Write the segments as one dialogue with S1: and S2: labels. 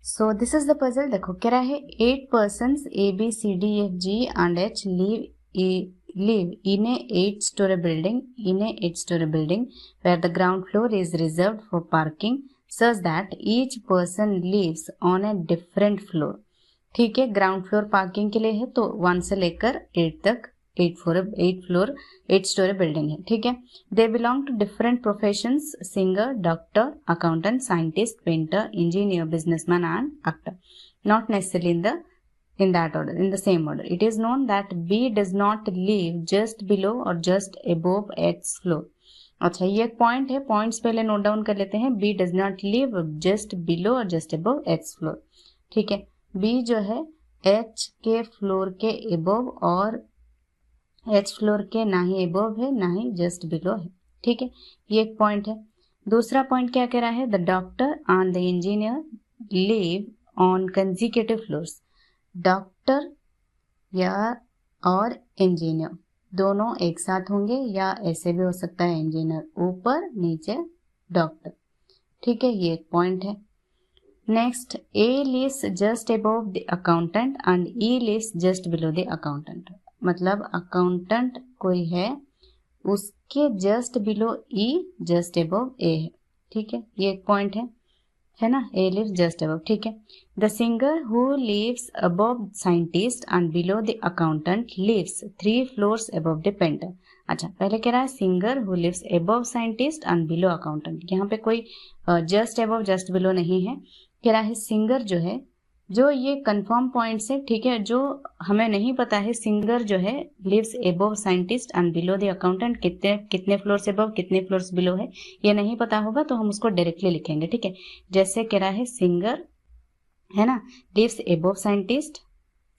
S1: So this is the puzzle. देखो कह रहा है 8 persons ABCDFG and H live in a 8-story building where the ground floor is reserved for parking such that each person lives on a different floor। ठीक है, ground floor parking के लिए है तो 1 से लेकर 8 तक 8 स्टोरी बिल्डिंग है। ठीक है, they belong to different professions, singer, doctor, accountant, scientist, painter, engineer, businessman and actor. Not necessarily in that order, in the same order. It is known that B does not live just below or just above H floor। अच्छा, ये एक point है, points पहले note down कर लेते हैं। B does not live just below or just above H floor। ठीक है, B जो है H के फ्लोर के above और H फ्लोर के ना ही above है ना ही जस्ट बिलो है। ठीक है, ये एक पॉइंट है। दूसरा पॉइंट क्या कह रहा है, the doctor and the engineer live on consecutive floors. Doctor या और इंजीनियर दोनों एक साथ होंगे या ऐसे भी हो सकता है, इंजीनियर ऊपर नीचे डॉक्टर। ठीक है, ये एक पॉइंट है। Next, A lives just above the accountant and E lives just below the accountant. मतलब अकाउंटेंट कोई है, उसके just below E, just above A है। ठीक है, ये एक पॉइंट है ना, ए लिव्स जस्ट अबव। ठीक है, the singer who lives above scientist and below the accountant lives 3 floors above the painter. अच्छा, पहले कह रहा है singer who lives above scientist and below accountant. यहाँ पे कोई जस्ट अबव जस्ट बिलो नहीं है। कह रहा है सिंगर जो है, जो ये कंफर्म पॉइंट्स है। ठीक है, जो हमें नहीं पता है, सिंगर जो है lives above scientist and below the accountant, कितने कितने फ्लोर्स अबव कितने फ्लोर्स बिलो है, ये नहीं पता होगा तो हम उसको डायरेक्टली लिखेंगे। ठीक है, जैसे कह रहा है सिंगर है ना, लिव्स अबव साइंटिस्ट,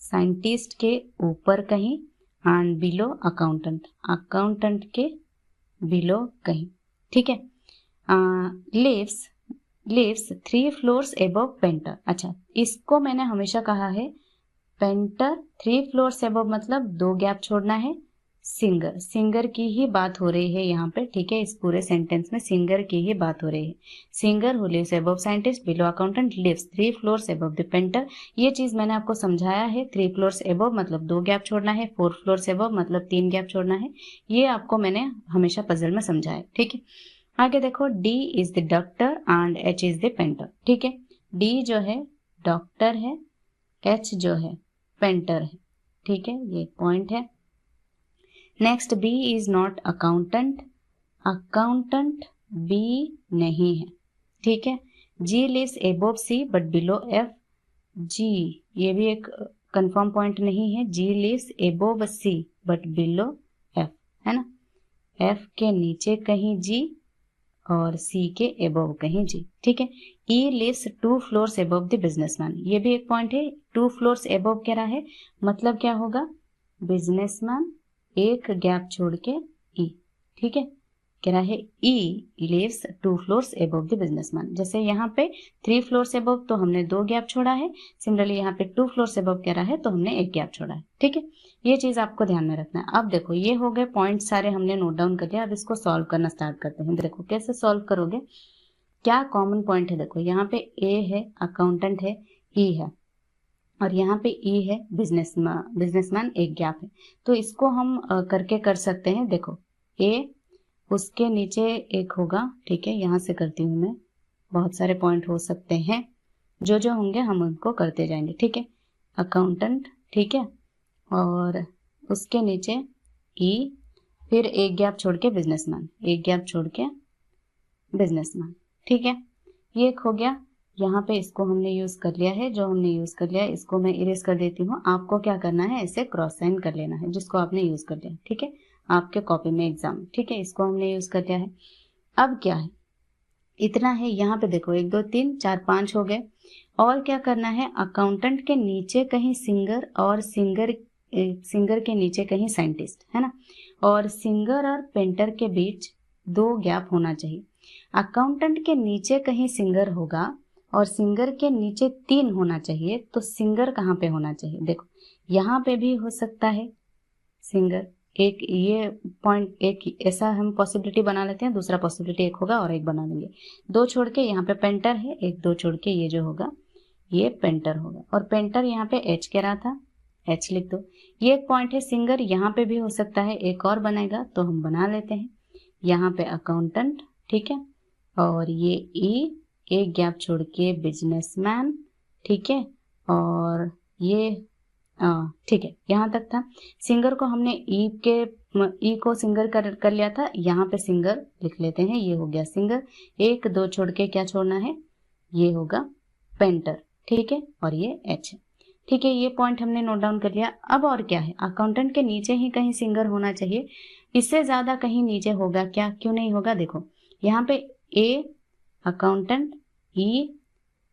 S1: साइंटिस्ट के ऊपर कहीं, एंड बिलो अकाउंटेंट, अकाउंटेंट के बिलो कहीं। ठीक है, लिव्स 3 floors अबव पेंटर। अच्छा, इसको मैंने हमेशा कहा है, पेंटर 3 floors अबव मतलब 2 गैप छोड़ना है। सिंगर की ही बात हो रही है यहाँ पे। ठीक है, इस पूरे सेंटेंस में सिंगर की ही बात हो रही है। Singer who lives above scientist below accountant lives 3 floors above the painter. ये चीज मैंने आपको समझाया है। 3 floors अबव मतलब 2 गैप छोड़ना है, 4 floors अबव मतलब 3 गैप छोड़ना है। ये आपको मैंने हमेशा पजल में समझाया। ठीक है, आगे देखो, D is the doctor and H is the painter. ठीक है, D जो है डॉक्टर है, H जो है पेंटर है। ठीक है, ये पॉइंट है। Next, B is not accountant, accountant B नहीं है। ठीक है, G lives above C but below F। G ये भी एक कंफर्म पॉइंट नहीं है। G lives above C but below F, है ना, F के नीचे कहीं G और C के अबव कहीं G। ठीक है, E lives 2 floors above the businessman. ये भी एक पॉइंट है। 2 floors अबव कह रहा है, मतलब क्या होगा, बिजनेसमैन एक गैप छोड़ के E। ठीक है, कह रहा है E lives 2 floors above the businessman. जैसे यहाँ पे 3 floors अबव तो हमने 2 गैप छोड़ा है, सिमिलरली यहाँ पे 2 floors अबव कह रहा है तो हमने 1 गैप छोड़ा है। ठीक है, ये चीज आपको ध्यान में रखना है। अब देखो, ये हो गए पॉइंट सारे हमने नोट डाउन कर लिया। अब इसको सॉल्व करना स्टार्ट करते हैं। देखो कैसे सॉल्व करोगे, क्या कॉमन पॉइंट है। देखो यहाँ पे ए है, अकाउंटेंट है, ई है, और यहाँ पे ई है बिजनेसमैन एक गैप है। तो इसको हम करके कर सकते हैं। देखो ए, उसके नीचे एक होगा। ठीक है, यहाँ से करती हूँ मैं, बहुत सारे पॉइंट हो सकते हैं, जो जो होंगे हम उनको करते जाएंगे। ठीक है, अकाउंटेंट, ठीक है, और उसके नीचे ई, फिर एक गैप छोड़ के बिजनेसमैन, एक गैप छोड़ के बिजनेसमैन। ठीक है, ये एक हो गया। यहाँ पे इसको हमने यूज कर लिया है। जो हमने यूज कर लिया है इसको मैं इरेज कर देती हूँ। आपको क्या करना है, ऐसे क्रॉस साइन कर लेना है जिसको आपने यूज कर लिया। ठीक है, आपके कॉपी में एग्जाम। ठीक है, इसको हमने यूज कर लिया है। अब क्या है, इतना है। यहाँ पे देखो 1 2 3 4 5 हो गए। और क्या करना है, अकाउंटेंट के नीचे कहीं सिंगर, और सिंगर के नीचे कहीं साइंटिस्ट, है ना, और सिंगर और पेंटर के बीच 2 गैप होना चाहिए। अकाउंटेंट के नीचे कहीं सिंगर होगा और सिंगर के नीचे 3 होना चाहिए, तो सिंगर कहाँ पे होना चाहिए। देखो यहाँ पे भी हो सकता है सिंगर, एक ये पॉइंट, एक ऐसा हम पॉसिबिलिटी बना लेते हैं। दूसरा पॉसिबिलिटी एक होगा और एक बना लेंगे। 2 छोड़ के यहाँ पे पेंटर है, 1 2 छोड़ के ये जो होगा ये पेंटर होगा। और पेंटर यहाँ पे एच कह रहा था, एच लिख दो। ये एक पॉइंट है सिंगर, यहाँ पे भी हो सकता है, एक और बनेगा तो हम बना लेते हैं। यहाँ पे अकाउंटेंट, ठीक है, और ये ई, एक गैप छोड़ के बिजनेसमैन, ठीक है, और ये ठीक है, यहाँ तक था। सिंगर को हमने ई को सिंगर कर लिया था, यहाँ पे सिंगर लिख लेते हैं, ये हो गया सिंगर। एक दो छोड़ के क्या छोड़ना है, ये होगा पेंटर, ठीक है, और ये एच है, ठीक है। ये पॉइंट हमने नोट डाउन कर लिया। अब और क्या है, अकाउंटेंट के नीचे ही कहीं सिंगर होना चाहिए, इससे ज्यादा कहीं नीचे होगा क्या, क्यों नहीं होगा, देखो यहाँ पे ए अकाउंटेंट, ई,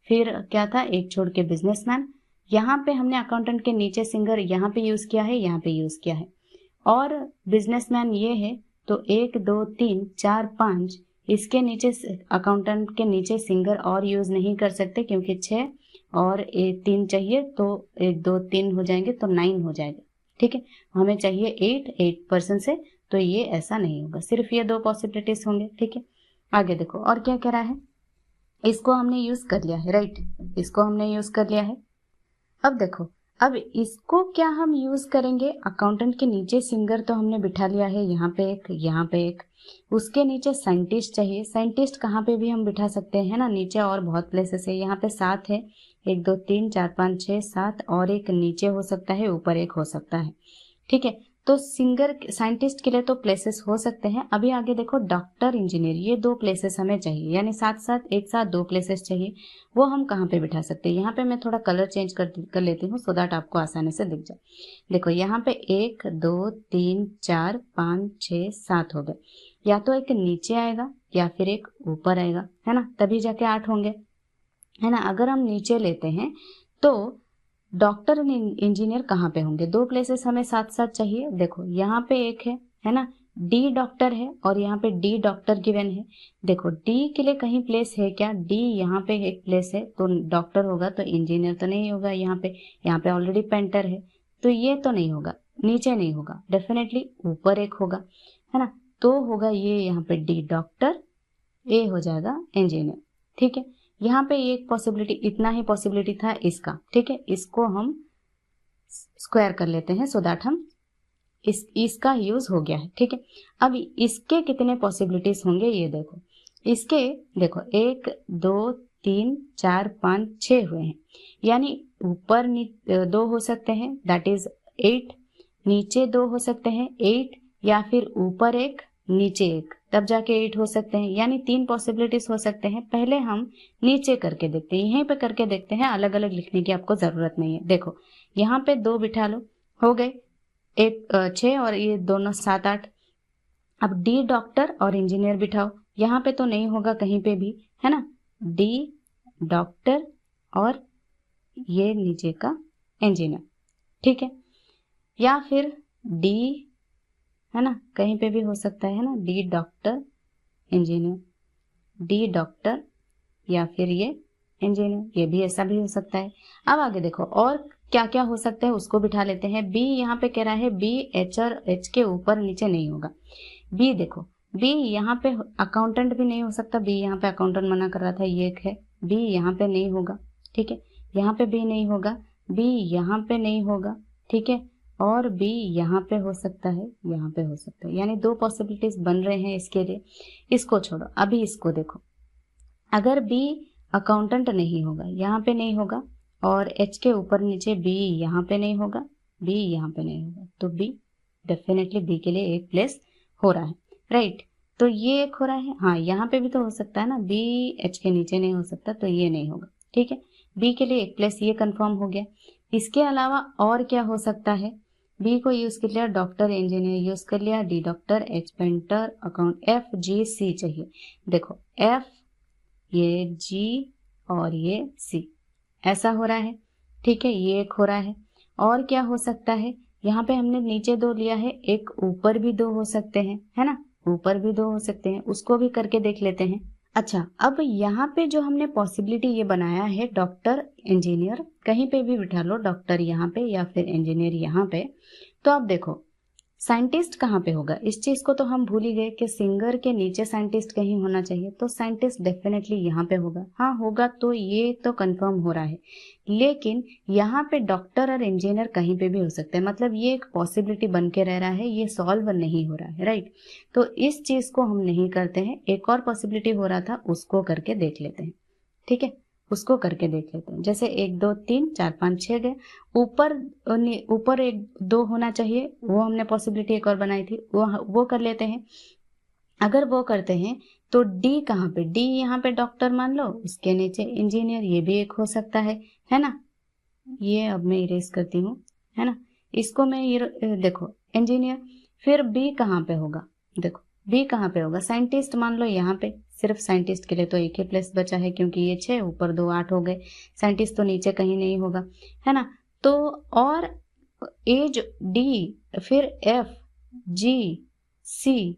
S1: फिर क्या था, एक छोड़ के बिजनेसमैन। यहाँ पे हमने अकाउंटेंट के नीचे सिंगर यहाँ पे यूज किया है, यहाँ पे यूज किया है, और बिजनेसमैन ये है, तो 1 2 3 4 5, इसके नीचे अकाउंटेंट के नीचे सिंगर और यूज नहीं कर सकते, क्योंकि 6 और 3 चाहिए, तो 1 2 3 हो जाएंगे तो 9 हो जाएगा, ठीक है। हमें चाहिए 8% से, तो ये ऐसा नहीं होगा, सिर्फ ये 2 पॉसिबिलिटीज होंगे, ठीक है। आगे देखो और क्या कह रहा है, इसको हमने यूज कर लिया है, राइट, इसको हमने यूज कर लिया है। अब देखो, अब इसको क्या हम यूज करेंगे, अकाउंटेंट के नीचे सिंगर तो हमने बिठा लिया है, यहाँ पे एक, यहाँ पे एक, उसके नीचे साइंटिस्ट चाहिए। साइंटिस्ट कहाँ पे भी हम बिठा सकते हैं ना, नीचे और बहुत प्लेसेस है, यहाँ पे 7 है, 1 2 3 4 5 6 7, और एक नीचे हो सकता है, ऊपर एक हो सकता है, ठीक है। तो सिंगर साइंटिस्ट के लिए तो प्लेसेस हो सकते हैं। अभी आगे देखो, डॉक्टर इंजीनियर, ये 2 प्लेसेस हमें चाहिए, यानी साथ साथ एक साथ 2 प्लेसेस चाहिए। वो हम कहाँ पे बिठा सकते हैं, यहाँ पे मैं थोड़ा कलर चेंज कर लेती हूँ, सो दैट आपको आसानी से दिख जाए। देखो यहाँ पे 1 2 3 4 5 6 7 हो गए, या तो एक नीचे आएगा या फिर एक ऊपर आएगा, है ना, तभी जाके 8 होंगे, है ना। अगर हम नीचे लेते हैं तो डॉक्टर इंजीनियर कहाँ पे होंगे, 2 प्लेसेस हमें साथ साथ चाहिए। देखो यहाँ पे एक है ना, डी डॉक्टर है, और यहाँ पे डी डॉक्टर गिवन है। देखो डी के लिए कहीं प्लेस है क्या, डी यहाँ पे एक प्लेस है, तो डॉक्टर होगा, तो इंजीनियर तो नहीं होगा यहाँ पे ऑलरेडी पेंटर है, तो ये तो नहीं होगा, नीचे नहीं होगा, डेफिनेटली ऊपर एक होगा, है ना, तो होगा ये यहाँ पे डी डॉक्टर, ए हो जाएगा इंजीनियर, ठीक है। यहाँ पे एक पॉसिबिलिटी, इतना ही पॉसिबिलिटी था इसका, ठीक है, इसको हम स्क्वायर कर लेते हैं, सो दैट हम इसका यूज हो गया है, ठीक है। अब इसके कितने पॉसिबिलिटीज होंगे, ये देखो, इसके देखो 1 2 3 4 5 6 हुए हैं, यानी ऊपर 2 हो सकते हैं, दैट इज 8, नीचे 2 हो सकते हैं 8, या फिर ऊपर एक नीचे एक, तब जाके 8 हो सकते हैं, यानी 3 पॉसिबिलिटीज हो सकते हैं। पहले हम नीचे करके देखते हैं, यहीं पे करके देखते हैं, अलग अलग लिखने की आपको जरूरत नहीं है। देखो यहाँ पे 2 बिठा लो, हो गए, एक 6 और ये दोनों 7 8। अब डी डॉक्टर और इंजीनियर बिठाओ, यहाँ पे तो नहीं होगा कहीं पे भी, है ना, डी डॉक्टर और ये नीचे का इंजीनियर, ठीक है, या फिर डी, है ना, कहीं पे भी हो सकता है ना, D doctor engineer, D doctor या फिर ये इंजीनियर, ये भी ऐसा भी हो सकता है। अब आगे देखो और क्या क्या हो सकता है, उसको बिठा लेते हैं। बी यहाँ पे कह रहा है, बी एच और एच के ऊपर नीचे नहीं होगा। बी देखो, बी यहाँ पे अकाउंटेंट भी नहीं हो सकता, बी यहाँ पे अकाउंटेंट मना कर रहा था, ये एक है, बी यहाँ पे नहीं होगा, ठीक है, यहाँ पे बी नहीं होगा, बी यहाँ पे नहीं होगा, ठीक है, और बी यहाँ पे हो सकता है, यहाँ पे हो सकता है, यानी 2 पॉसिबिलिटीज बन रहे हैं इसके लिए। इसको छोड़ो, अभी इसको देखो, अगर बी अकाउंटेंट नहीं होगा, यहाँ पे नहीं होगा, और एच के ऊपर नीचे बी यहाँ पे नहीं होगा, बी यहाँ पे नहीं होगा, तो बी डेफिनेटली बी के लिए एक प्लेस हो रहा है, राइट। तो ये एक हो रहा है, हाँ यहाँ पे भी तो हो सकता है ना, बी एच के नीचे नहीं हो सकता, तो ये नहीं होगा, ठीक है, बी के लिए एक प्लेस ये कंफर्म हो गया। इसके अलावा और क्या हो सकता है, बी को यूज कर लिया, डॉक्टर इंजीनियर यूज कर लिया, D doctor, H painter, account, F G C चाहिए। देखो एफ, ये जी और ये सी, ऐसा हो रहा है, ठीक है, ये एक हो रहा है। और क्या हो सकता है, यहाँ पे हमने नीचे 2 लिया है, एक ऊपर भी 2 हो सकते हैं, है ना, ऊपर भी 2 हो सकते हैं, उसको भी करके देख लेते हैं। अच्छा, अब यहाँ पे जो हमने पॉसिबिलिटी ये बनाया है, डॉक्टर इंजीनियर, कहीं पे भी बिठा लो, डॉक्टर यहाँ पे या फिर इंजीनियर यहाँ पे, तो अब देखो साइंटिस्ट कहाँ पे होगा, इस चीज को तो हम भूल ही गए कि सिंगर के नीचे साइंटिस्ट कहीं होना चाहिए, तो साइंटिस्ट डेफिनेटली यहाँ पे होगा। हाँ होगा, तो ये तो कंफर्म हो रहा है, लेकिन यहाँ पे डॉक्टर और इंजीनियर कहीं पे भी हो सकते हैं, मतलब ये एक पॉसिबिलिटी बन के रह रहा है, ये सॉल्व नहीं हो रहा है, राइट। तो इस चीज को हम नहीं करते हैं, एक और पॉसिबिलिटी हो रहा था उसको करके देख लेते हैं, ठीक है, उसको करके देख लेते हैं। जैसे 1 2 3 4 5 6 गए, ऊपर ऊपर 1 2 होना चाहिए, वो हमने पॉसिबिलिटी एक और बनाई थी, वो कर लेते हैं। अगर वो करते हैं तो डी कहाँ पे, डी यहाँ पे डॉक्टर मान लो, उसके नीचे इंजीनियर, ये भी एक हो सकता है ना। ये अब मैं इरेज करती हूँ, है ना, इसको मैं ये देखो इंजीनियर। फिर बी कहाँ पे होगा, देखो बी कहाँ पे होगा, साइंटिस्ट मान लो यहाँ पे, सिर्फ साइंटिस्ट के लिए तो एक ही प्लेस बचा है, क्योंकि ये 6 ऊपर 2 8 हो गए, साइंटिस्ट तो नीचे कहीं नहीं होगा, है ना। तो और एज डी, फिर एफ जी सी,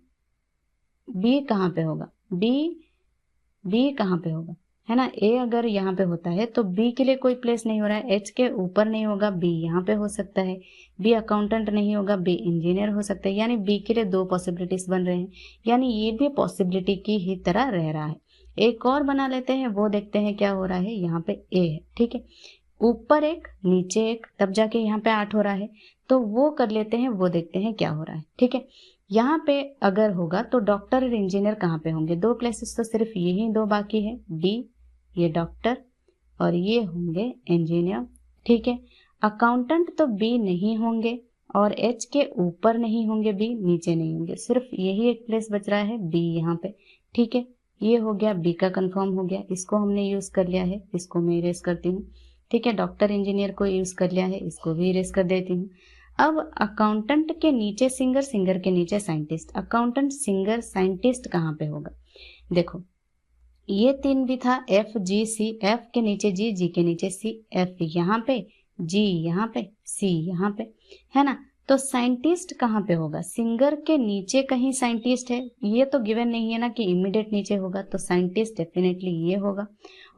S1: बी कहाँ पे होगा, बी कहाँ पे होगा, है ना। ए अगर यहाँ पे होता है तो बी के लिए कोई प्लेस नहीं हो रहा है, एच के ऊपर नहीं होगा, बी यहाँ पे हो सकता है, बी अकाउंटेंट नहीं होगा, बी इंजीनियर हो सकता है, यानी बी के लिए 2 पॉसिबिलिटीज बन रहे हैं, यानी ये भी पॉसिबिलिटी की ही तरह रह रहा है। एक और बना लेते हैं, वो देखते हैं क्या हो रहा है, यहाँ पे ए है, ठीक है, ऊपर एक नीचे एक, तब जाके यहाँ पे 8 हो रहा है, तो वो कर लेते हैं, वो देखते हैं क्या हो रहा है, ठीक है। यहाँ पे अगर होगा तो डॉक्टर और इंजीनियर कहाँ पे होंगे, 2 प्लेसेस तो सिर्फ यही 2 बाकी है, डी ये डॉक्टर और ये होंगे इंजीनियर, ठीक है। अकाउंटेंट तो बी नहीं होंगे और एच के ऊपर नहीं होंगे, बी नीचे नहीं होंगे, सिर्फ यही एक प्लेस बच रहा है, बी यहाँ पे, ठीक है। ये हो गया, बी का कंफर्म हो गया, इसको हमने यूज कर लिया है, इसको मैं इरेज करती हूँ, ठीक है। डॉक्टर इंजीनियर को यूज कर लिया है, इसको भी इरेज कर देती हूँ। अब अकाउंटेंट के नीचे सिंगर, सिंगर के नीचे साइंटिस्ट, अकाउंटेंट सिंगर साइंटिस्ट कहाँ पे होगा, देखो ये 3 भी था, एफ जी सी, एफ के नीचे जी, जी के नीचे सी, एफ यहाँ पे, जी यहाँ पे, सी यहाँ पे, है ना। तो साइंटिस्ट कहाँ पे होगा, सिंगर के नीचे कहीं साइंटिस्ट है, ये तो गिवन नहीं है ना कि इमीडिएट नीचे होगा, तो साइंटिस्ट डेफिनेटली ये होगा।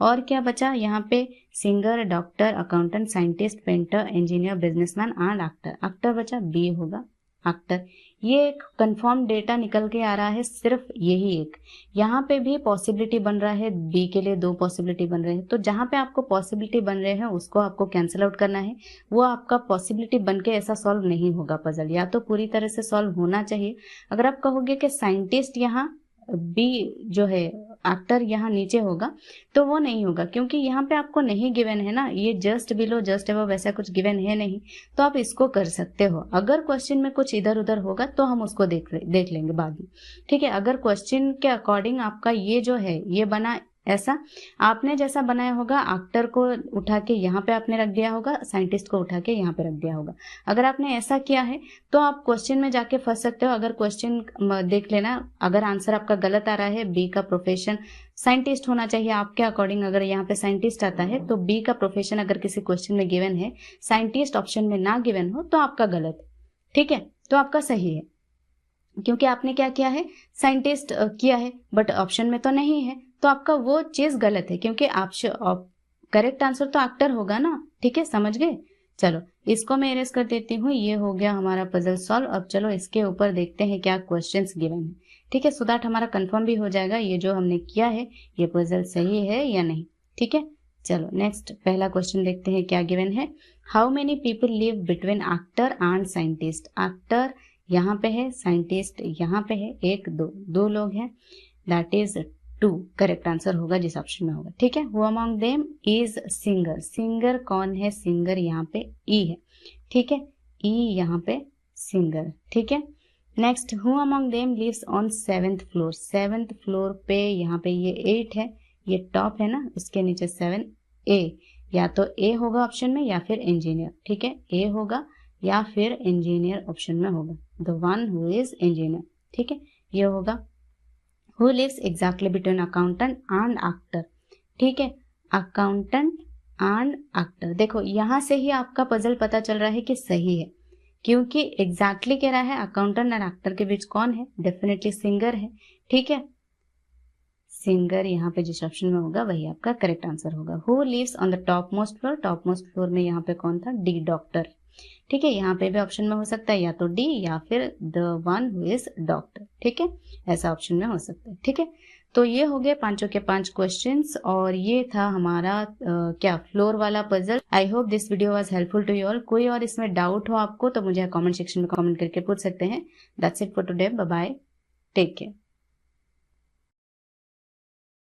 S1: और क्या बचा यहाँ पे, singer, doctor, accountant, scientist, painter, engineer, businessman and actor, actor बचा, बी होगा एक्टर। ये एक कंफर्म डेटा निकल के आ रहा है, सिर्फ यही एक, यहाँ पे भी पॉसिबिलिटी बन रहा है, बी के लिए 2 पॉसिबिलिटी बन रहे हैं, तो जहां पे आपको पॉसिबिलिटी बन रहे हैं उसको आपको कैंसिल आउट करना है, वो आपका पॉसिबिलिटी बन के ऐसा सॉल्व नहीं होगा पजल, या तो पूरी तरह से सॉल्व होना चाहिए। अगर आप कहोगे कि साइंटिस्ट यहाँ, बी जो है एक्टर यहाँ नीचे होगा, तो वो नहीं होगा, क्योंकि यहाँ पे आपको नहीं गिवन है ना, ये जस्ट बिलो जस्ट अबव वैसा कुछ गिवन है नहीं, तो आप इसको कर सकते हो। अगर क्वेश्चन में कुछ इधर उधर होगा तो हम उसको देख लेंगे बाद में, ठीक है। अगर क्वेश्चन के अकॉर्डिंग आपका ये जो है ये बना ऐसा, आपने जैसा बनाया होगा, एक्टर को उठा के यहाँ पे आपने रख दिया होगा, साइंटिस्ट को उठा के यहाँ पे रख दिया होगा, अगर आपने ऐसा किया है तो आप क्वेश्चन में जाके फंस सकते हो। अगर क्वेश्चन देख लेना, अगर आंसर आपका गलत आ रहा है, बी का प्रोफेशन साइंटिस्ट होना चाहिए आपके अकॉर्डिंग, अगर यहाँ पे साइंटिस्ट आता है तो बी का प्रोफेशन अगर किसी क्वेश्चन में गिवन है, साइंटिस्ट ऑप्शन में ना गिवन हो तो आपका गलत, ठीक है, तो आपका सही है, क्योंकि आपने क्या किया है, साइंटिस्ट किया है, बट ऑप्शन में तो नहीं है, तो आपका वो चीज गलत है, क्योंकि आप करेक्ट आंसर तो एक्टर होगा ना, ठीक है, समझ गए। चलो इसको मैं इरेज कर देती हूँ, ये हो गया हमारा पजल सॉल्व। अब चलो इसके ऊपर देखते हैं क्या क्वेश्चंस गिवन है, ठीक है, सो दैट हमारा कंफर्म भी हो जाएगा ये जो हमने किया है ये पजल सही है या नहीं, ठीक है। चलो नेक्स्ट पहला क्वेश्चन देखते हैं क्या गिवन है। How many people live between actor and scientist, actor यहाँ पे है, साइंटिस्ट यहाँ पे है, 1 2 2 लोग हैं, दैट इज 2 करेक्ट आंसर होगा जिस ऑप्शन में होगा, ठीक है। Who among them is singer, singer कौन है, सिंगर यहाँ पे ई है, ठीक है, ई यहाँ पे सिंगर, ठीक है। Next, who among them lives on 7th floor, 7th floor पे यहाँ पे ये 8 है, ये टॉप है ना, उसके नीचे 7, ए, या तो ए होगा ऑप्शन में या फिर इंजीनियर, ठीक है, ए होगा या फिर इंजीनियर ऑप्शन में होगा, the one who is engineer, ठीक है, ये होगा। Who lives exactly between accountant and actor, ठीक है, अकाउंटेंट एंड एक्टर, देखो यहां से ही आपका पजल पता चल रहा है कि सही है, क्योंकि एग्जैक्टली कह रहा है अकाउंटेंट एंड एक्टर के बीच कौन है, डेफिनेटली सिंगर है, ठीक है, सिंगर यहाँ पे जिस ऑप्शन में होगा वही आपका करेक्ट आंसर होगा। Who lives on the top most floor, top most floor में यहाँ पे कौन था, डी डॉक्टर, ठीक है, यहाँ पे भी ऑप्शन में हो सकता है या तो डी या फिर the one who is doctor. ठीक है, ऐसा ऑप्शन में हो सकता है। ठीक है, तो ये हो गए पांचों के पांच क्वेश्चंस और ये था हमारा क्या फ्लोर वाला puzzle. I hope this video was helpful to you all. कोई और इसमें डाउट हो आपको तो मुझे कमेंट सेक्शन में कमेंट करके पूछ सकते हैं। That's it for today, bye bye, take care.